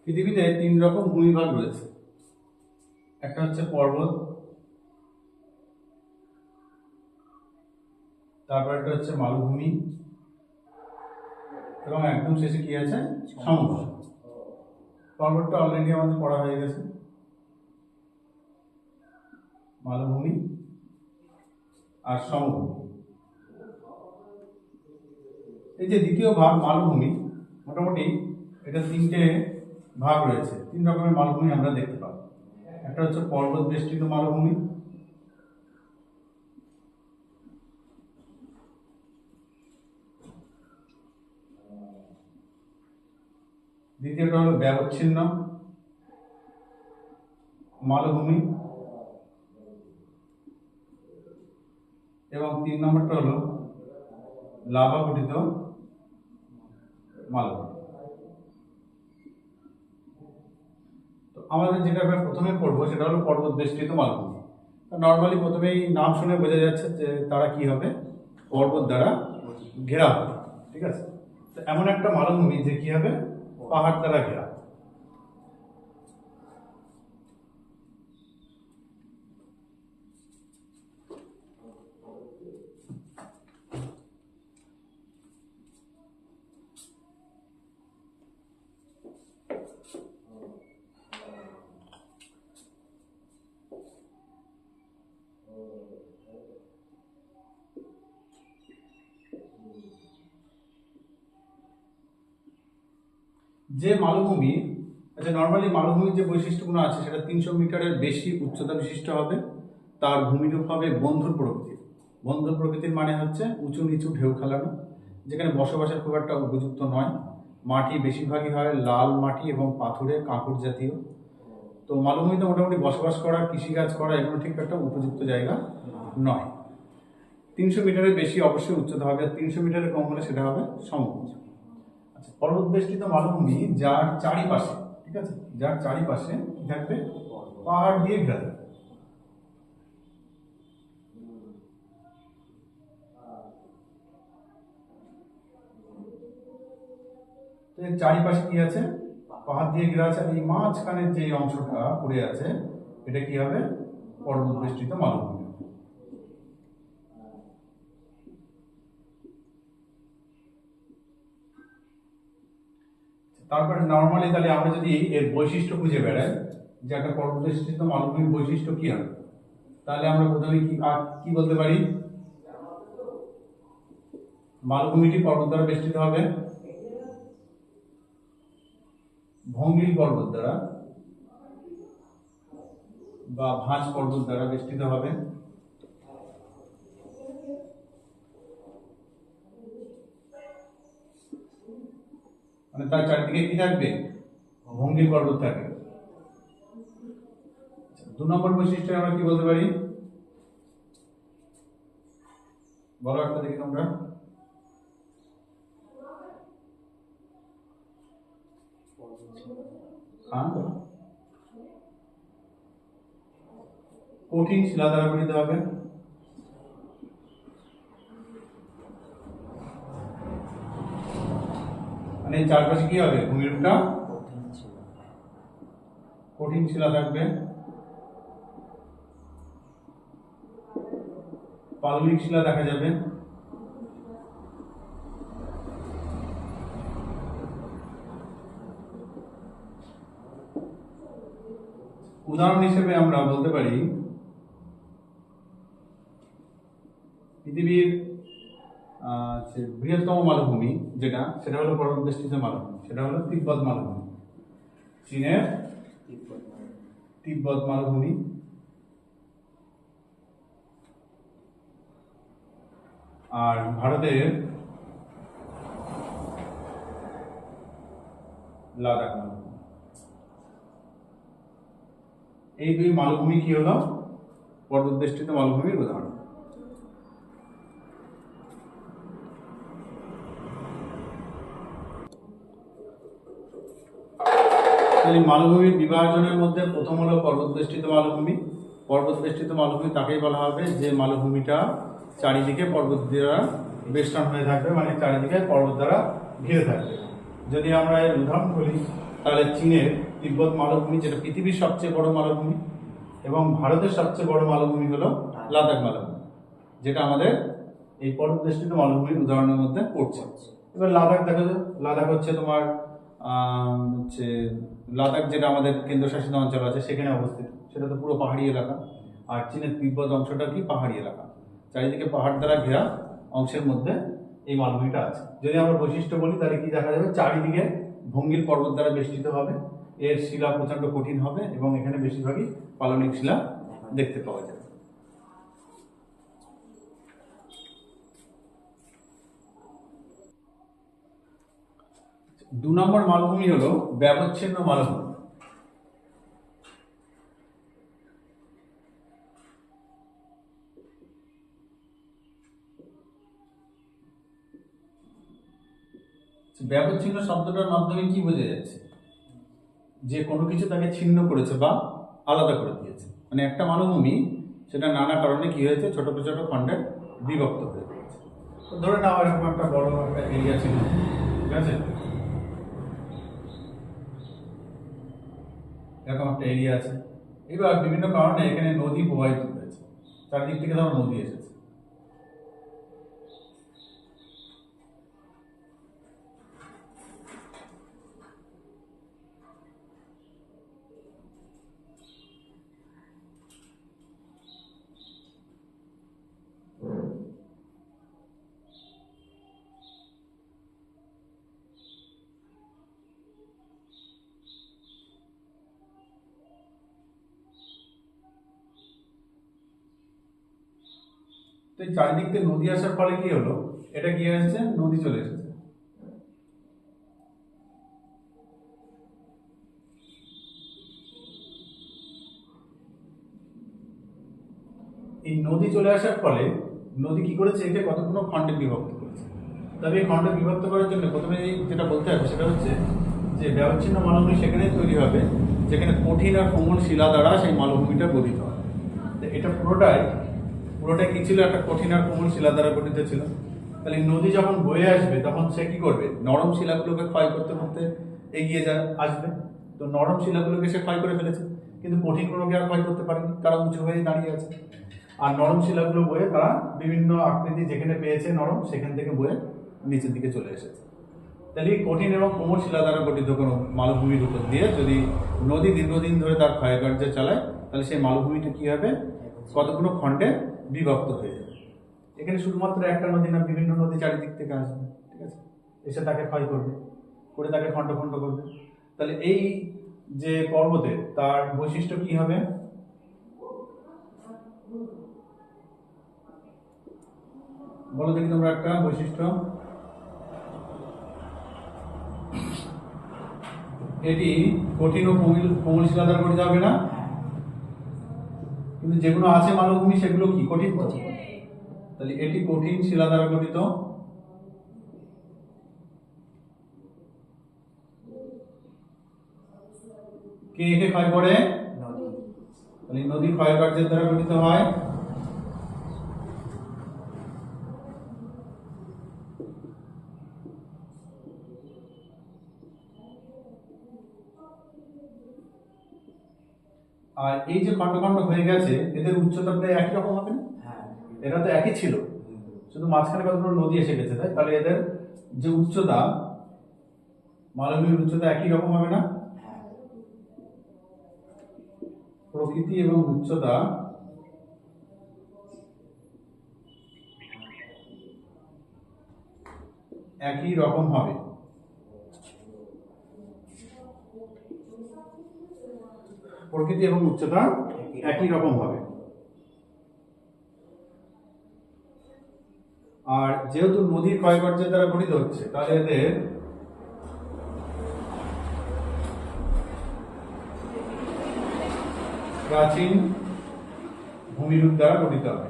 পৃথিবীতে তিন রকম ভূমিভাগ রয়েছে। একটা হচ্ছে পর্বত, তারপর একটা হচ্ছে মালভূমি, এবং একদম শেষে কি আছে? সমভূমি। পর্বতটা অলরেডি আমাদের পড়া হয়ে গেছে। মালভূমি আর সমভূমি। এই যে দ্বিতীয় ভাগ মালভূমি, মোটামুটি এটা তিনটে ভাগ রয়েছে। তিন রকমের মালভূমি আমরা দেখতে পাবো। একটা হচ্ছে পর্বত বেষ্টিত মালভূমি, দ্বিতীয়টা হলো ব্যবচ্ছিন্ন মালভূমি, এবং তিন নম্বরটা হলো লাভা গঠিত মালভূমি। তো আমাদের যেটা আমরা প্রথমে পড়বো সেটা হলো পর্বত বেষ্টিত মালভূমি। নর্মালি প্রথমেই নাম শুনে বোঝা যাচ্ছে যে তারা কি হবে? পর্বত দ্বারা ঘেরা হবে। ঠিক আছে, তো এমন একটা মালভূমি যে কি হবে? পাহাড় দ্বারা ঘেরা। যে মালভূমি, আচ্ছা নর্মালি মালভূমির যে বৈশিষ্ট্যগুলো আছে সেটা 300 মিটারের বেশি উচ্চতা বিশিষ্ট হবে। তার ভূমিরূপ হবে বন্ধুর প্রকৃতির। বন্ধুর প্রকৃতির মানে হচ্ছে উঁচু নিচু ঢেউ খেলানো, যেখানে বসবাসের খুব একটা উপযুক্ত নয়। মাটি বেশিরভাগই হয় লাল মাটি এবং পাথুরে কাঁকড় জাতীয়। তো মালভূমিতে মোটামুটি বসবাস করা, কৃষিকাজ করা এগুলো ঠিক একটা উপযুক্ত জায়গা নয়। 300 মিটারের বেশি অবশ্যই উচ্চতা হবে, আর 300 মিটারের কম হলে সেটা হবে সমভূমি। আচ্ছা, পর্বত বেষ্টিত মালভূমি যার চারিপাশে, ঠিক আছে, যার চারিপাশে কি থাকবে? পাহাড় দিয়ে ঘেরা থাকবে। তো এর চারিপাশে কি আছে? পাহাড় দিয়ে ঘেরা আছে। আর এই মাঝখানের যে অংশটা পড়ে আছে এটা কি হবে? পর্বত বেষ্টিত মালভূমি। তারপরে নর্মালি তাহলে আমরা যদি এর বৈশিষ্ট্য খুঁজে বেড়াই যে একটা পর্বত বেষ্টিত মালভূমির বৈশিষ্ট্য কি হবে, তাহলে আমরা প্রথমে কি বলতে পারি? মালভূমিটি পর্বত দ্বারা বেষ্টিত হবে, ভঙ্গিল পর্বত দ্বারা বা ভাঁজ পর্বত দ্বারা বেষ্টিত হবে। মানে তার চারদিকে কি থাকবে? ভঙ্গিল পর্বত থাকবে। 2 নম্বর বৈশিষ্ট্য আমরা কি বলতে পারি? বলো একটা দেখি তোমরা। কঠিন শিলা দ্বারা গঠিত হবে। মানে চারপাশে কি হবে? ভূমিরূপটা কঠিন শিলা থাকবে। পাললিক শিলা দেখা যাবে। উদাহরণ হিসেবে আমরা বলতে পারি পৃথিবীর বৃহত্তম মালভূমি যেটা, সেটা হলো পর্বত বেষ্টিত মালভূমি, সেটা হলো তিব্বত মালভূমি। চীনের তিব্বত মালভূমি। আর ভারতের লাদাখ মালভূমি। এই দুই মালভূমি কি হলো? পর্বত বেষ্টিত মালভূমির উদাহরণ। মালভূমির বিভাজনের মধ্যে প্রথম হলো পর্বত বেষ্টিত মালভূমি। পর্বত বেষ্টিত মালভূমি তাকেই বলা হবে যে মালভূমিটা চারিদিকে পর্বত দ্বারা বেষ্টন হয়ে থাকবে, মানে চারিদিকে পর্বত দ্বারা ঘিরে থাকবে। যদি আমরা এর উদাহরণ বলি তাহলে চীনের তিব্বত মালভূমি, যেটা পৃথিবীর সবচেয়ে বড় মালভূমি, এবং ভারতের সবচেয়ে বড় মালভূমি হলো লাদাখ মালভূমি, যেটা আমাদের এই পর্বতবেষ্টিত মালভূমির উদাহরণের মধ্যে পড়ছে। এবার লাদাখ দেখো, লাদাখ হচ্ছে তোমার হচ্ছে লাদাখ, যেটা আমাদের কেন্দ্রশাসিত অঞ্চল আছে সেখানে অবস্থিত, সেটা তো পুরো পাহাড়ি এলাকা। আর চীনের তিব্বত অংশটা কি পাহাড়ি এলাকা, চারিদিকে পাহাড় দ্বারা ঘেরা অংশের মধ্যে এই মালভূমিটা আছে। যদি আমরা বৈশিষ্ট্য বলি তাহলে কি দেখা যাবে, চারিদিকে ভঙ্গিল পর্বত দ্বারা বেষ্টিত হবে, এর শিলা প্রচন্ড কঠিন হবে এবং এখানে বেশিরভাগই পাললিক শিলা দেখতে পাওয়া যাবে। দু নম্বর মালভূমি হলো ব্যবচ্ছিন্ন মালভূমি। ব্যবচ্ছিন্ন শব্দটার মাধ্যমে কি বোঝা যাচ্ছে, যে কোনো কিছু তাকে ছিন্ন করেছে বা আলাদা করে দিয়েছে। মানে একটা মালভূমি সেটা নানা কারণে কি হয়েছে, ছোট ছোট খণ্ডে বিভক্ত হয়ে গেছে। তো ধরে নাও এরকম একটা বড় একটা এরিয়া ছিল, ঠিক আছে, এরকম একটা এরিয়া আছে। এবার বিভিন্ন কারণে এখানে নদী প্রবাহিত হয়েছে, চারদিক থেকে ধরো নদী এসেছে। তো এই চারিদিক থেকে নদী আসার ফলে কি হলো, এটা কি হয়েছে, নদী চলে এসেছে। এই নদী চলে আসার ফলে নদী কি করেছে, একে কতগুলো খণ্ডে বিভক্ত করেছে। তবে এই খণ্ডে বিভক্ত করার জন্য প্রথমে যেটা বলতে হবে সেটা হচ্ছে যে ব্যবচ্ছিন্ন মালভূমি সেখানেই তৈরি হবে যেখানে কঠিন আর কোমল শিলা দ্বারা সেই মালভূমিটা গঠিত হয়। তো এটা পুরোটাই কি ছিল, একটা কঠিন আর কোমল শিলা দ্বারা গঠিত ছিল। তাহলে নদী যখন বয়ে আসবে তখন সে কি করবে, নরম শিলাগুলোকে ক্ষয় করতে করতে এগিয়ে আসবে। তো নরম শিলাগুলোকে সে ক্ষয় করে ফেলেছে, কিন্তু কঠিনগুলোকে আর ক্ষয় করতে পারেনি, তারা উঁচু হয়ে দাঁড়িয়ে আছে। আর নরম শিলাগুলো বয়ে তারা বিভিন্ন আকৃতি যেখানে পেয়েছে নরম, সেখান থেকে বয়ে নিচের দিকে চলে এসেছে। তাহলে কঠিন এবং কোমল শিলা দ্বারা গঠিত কোনো মালভূমির উপর দিয়ে যদি নদী দীর্ঘদিন ধরে তার ক্ষয়কার্য চালায়, তাহলে সেই মালভূমিটা কি হবে, কতগুলো খণ্ডে বিভক্ত হয়ে যাবে। এখানে শুধুমাত্র একটা নদী না, বিভিন্ন নদী চারিদিক থেকে আসবে, ঠিক আছে, এসে তাকে ক্ষয় করবে, করে তাকে খণ্ড খণ্ড করবে। তাহলে এই যে পর্বতের তার বৈশিষ্ট্য কি হবে, বলো দেখি তোমরা একটা বৈশিষ্ট্য। এটি কঠিন ও কোমল শিলা দ্বারা গঠিত হবে না, কিন্তু যেগুলো আছে মালভূমি সেগুলো কি কঠিন। তাহলে এটি কঠিন শিলা দ্বারা গঠিত। কে একে ক্ষয় করে, তাহলে নদী ক্ষয়কার্যের দ্বারা গঠিত হয়। আর এই যে খণ্ড খণ্ড হয়ে গেছে এদের উচ্চতা প্রায় একই রকম হবে না, এরা তো একই ছিল, শুধু মাঝখানে কতগুলো নদী এসে গেছে, তাই তাহলে এদের যে উচ্চতা, মালভূমির উচ্চতা একই রকম হবে না, প্রকৃতি এবং উচ্চতা একই রকম হবে। প্রকৃতি এবং উচ্চতা একই রকম হবে। আর যেহেতু নদীর ক্ষয়কার্যের দ্বারা গঠিত হচ্ছে, তাহলে এদের প্রাচীন ভূমিরূপ দ্বারা গঠিত হবে।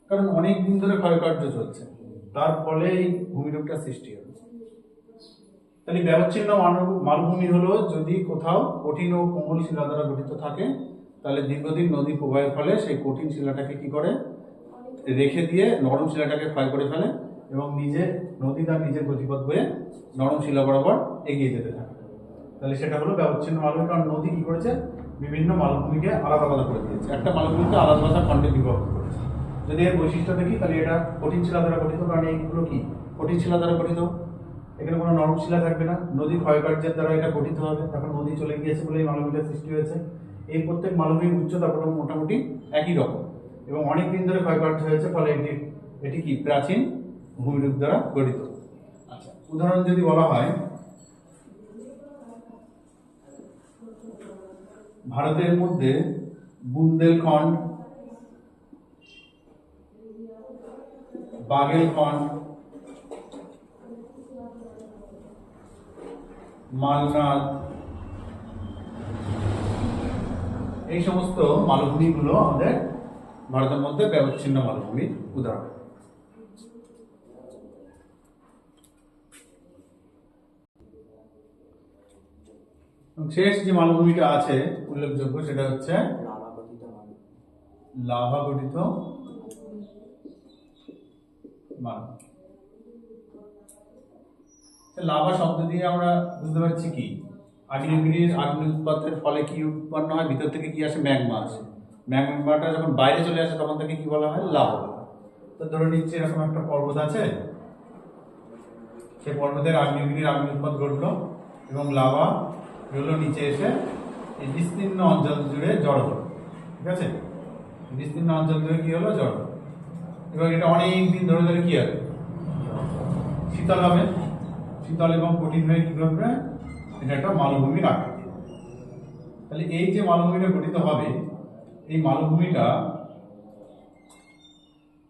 কারণ অনেক দিন ধরে ক্ষয়কার্য চলছে, তার ফলে এই ভূমিরূপটা সৃষ্টি হবে। তাহলে ব্যবচ্ছিন্ন মালভূমি হলো যদি কোথাও কঠিন ও কোমল শিলা দ্বারা গঠিত থাকে, তাহলে দীর্ঘদিন নদী প্রবাহের ফলে সেই কঠিন শিলাটাকে কি করে রেখে দিয়ে নরম শিলাটাকে ক্ষয় করে ফেলে এবং নিজে নদী তার নিজের গতিপথ বয়ে নরম শিলা বরাবর এগিয়ে যেতে থাকে। তাহলে সেটা হলো ব্যবচ্ছিন্ন মালভূমি, কারণ নদী কি করেছে বিভিন্ন মালভূমিকে আলাদা আলাদা করে দিয়েছে, একটা মালভূমিকে আলাদা আলাদা খণ্ডে বিভক্ত করেছে। যদি এর বৈশিষ্ট্য দেখি তাহলে এটা কঠিন শিলা দ্বারা গঠিত, কারণ এইগুলো কি কঠিন শিলা দ্বারা গঠিত, এখানে কোনো নরম শিলা থাকবে না, নদীর ক্ষয়কার্যের দ্বারা এটা গঠিত হবে, তখন নদী চলে গিয়েছে বলে এই মালভূমিটা সৃষ্টি হয়েছে। এই প্রত্যেক মালভূমির উচ্চতা মোটামুটি একই রকম এবং অনেক দিন ধরে ক্ষয়কার্য হয়েছে, ফলে এটি কি প্রাচীন ভূমিরূপ দ্বারা গঠিত। আচ্ছা, উদাহরণ যদি বলা হয়, ভারতের মধ্যে বুন্দেলখণ্ড, বাগেলখণ্ড, মালনাদ, এই সমস্ত মালভূমিগুলো আমাদের ভারতের মধ্যে ব্যবচ্ছিন্ন মালভূমির উদাহরণ। শেষ যে মালভূমিটা আছে উল্লেখযোগ্য সেটা হচ্ছে লাভা গঠিত মালভূমি। লাভা শব্দ দিয়ে আমরা বুঝতে পারছি কি আগ্নেয়গিরির উৎপাতের ফলে কি উৎপন্ন হয়, ভিতর থেকে কি আসে, ম্যাগমা আসে। ম্যাগমাটা যখন বাইরে চলে আসে তখন তাকে কি বলা হয়, লাভা। তো ধরে নিচ্ছি এরকম একটা পর্বত আছে, সেই পর্বতের আগ্নেয়গিরির উৎপাত ঘটলো এবং লাভা এগুলো নিচে এসে এই বিস্তীর্ণ অঞ্চল জুড়ে জড়ো হলো। ঠিক আছে, বিস্তীর্ণ অঞ্চল জুড়ে কি হলো, জড়ো। এবং এটা অনেক দিন ধরে ধরে কি হবে, শীতল হবে, শীতল এবং কঠিন হয়ে কি হবে, এটা একটা মালভূমির আকৃতি। তাহলে এই যে মালভূমিটা গঠিত হবে, এই মালভূমিটা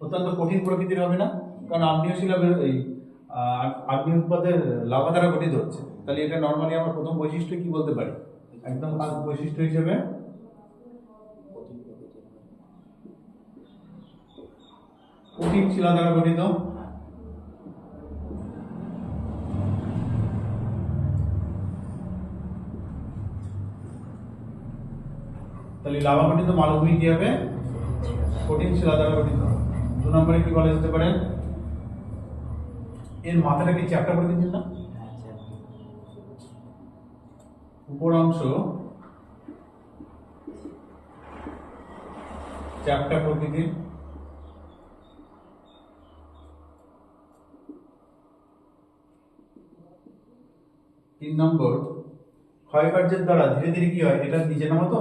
অত্যন্ত কঠিন প্রকৃতির হবে না, কারণ আগ্নেয় শিলা এই আগ্নেয় উৎপাতের লাভা দ্বারা গঠিত হচ্ছে। তাহলে এটা নর্মালি আমরা প্রথম বৈশিষ্ট্য কি বলতে পারি, একদম বৈশিষ্ট্য হিসেবে কঠিন শিলা দ্বারা গঠিত। তাহলে লাভা গঠিত মালভূমি কি হবে, কঠিন শিলা দ্বারা গঠিত। 2 নম্বরে কি বলা যেতে পারে, এর মাথাটা কি চ্যাপ্টা প্রকৃতির না, উপর অংশ চ্যাপ্টা প্রকৃতির। তিন নম্বর, ক্ষয়কার্যের দ্বারা ধীরে ধীরে কি হয়, এটা নিজের মতো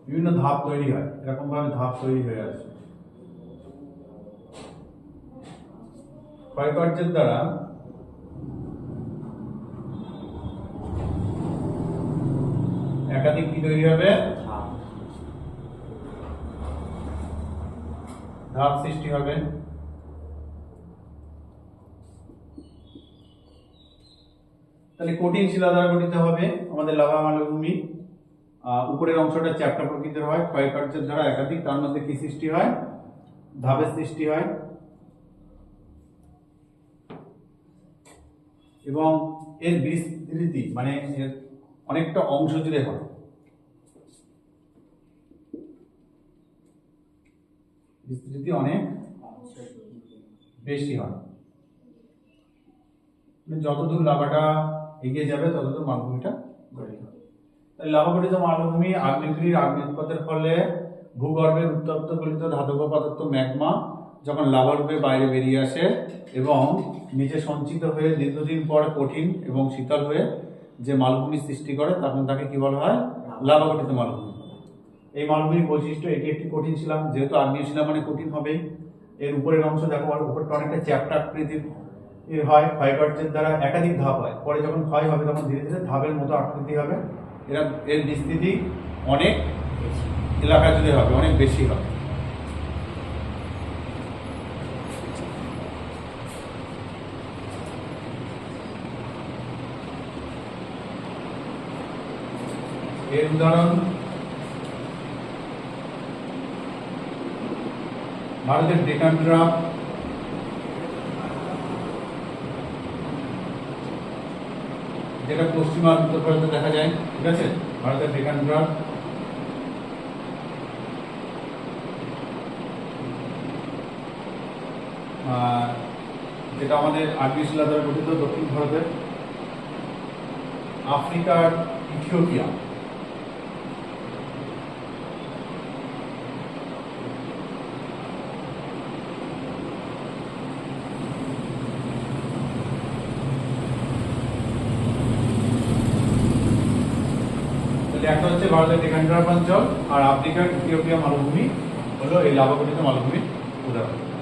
বিভিন্ন ধাপ তৈরি হয়, এরকম ভাবে ধাপ তৈরি হয়ে আসে। ক্ষয়কার্যের দ্বারা একাধিক কি তৈরি হবে, ধাপ সৃষ্টি হবে। তাহলে কঠিন শিলা দ্বারা গঠিত হবে আমাদের লাভা মালভূমি। উপরের অংশটা চ্যাপ্টা প্রকৃতির হয়, ক্ষয়কার্যের দ্বারা একাধিক, তার মধ্যে কি সৃষ্টি হয়, ধাপের সৃষ্টি হয় এবং এর বিস্তৃতি মানে এর অনেকটা অংশ জুড়ে হয়। বিস্তৃতি অনেক বেশি হয়, যতদূর লাভাটা এগিয়ে যাবে ততদূর মালভূমিটা গঠিত হবে। তাই লাভা গঠিত মালভূমি আগ্নেয়গিরির উৎপাতের ফলে ভূগর্ভের উত্তপ্ত গলিত ধাতব পদার্থ ম্যাগমা যখন লাভা রূপে বাইরে বেরিয়ে আসে এবং নিচে সঞ্চিত হয়ে দীর্ঘদিন পর কঠিন এবং শীতল হয়ে যে মালভূমি সৃষ্টি করে তখন তাকে কি বলা হয়, লাভা গঠিত মালভূমি। এই মালভূমির বৈশিষ্ট্য, এটি একটি কঠিন শিলা, যেহেতু আগ্নেয় শিলা মানে কঠিন হবেই। এর উপরের অংশ দেখো, আর উপরটা অনেকটা চ্যাপ্টা আকৃতির হয়, ক্ষয়কার্যের দ্বারা একাধিক ধাপ হয়, পরে যখন ক্ষয় হবে তখন ধীরে ধীরে ধাপের মতো আকৃতি হবে। এর বিস্তৃতি অনেক এলাকা জুড়ে হবে, অনেক বেশি হবে। এর উদাহরণ ভারতের ডেকান ড্রাফ, যেটা পশ্চিম আর উত্তর ভারতে দেখা যায়। ঠিক আছে, ভারতের ডেকান ড্রাফ, যেটা আমাদের আগ্নেয় শিলা দ্বারা গঠিত, দক্ষিণ ভারতের, আফ্রিকার ইথিওপিয়া, একটা হচ্ছে ভারতের ডেকান ড্রাফ অঞ্চল, আর আফ্রিকার ইথিওপিয়া মালভূমি হলো এই লাভা গঠিত মালভূমির উদাহরণ।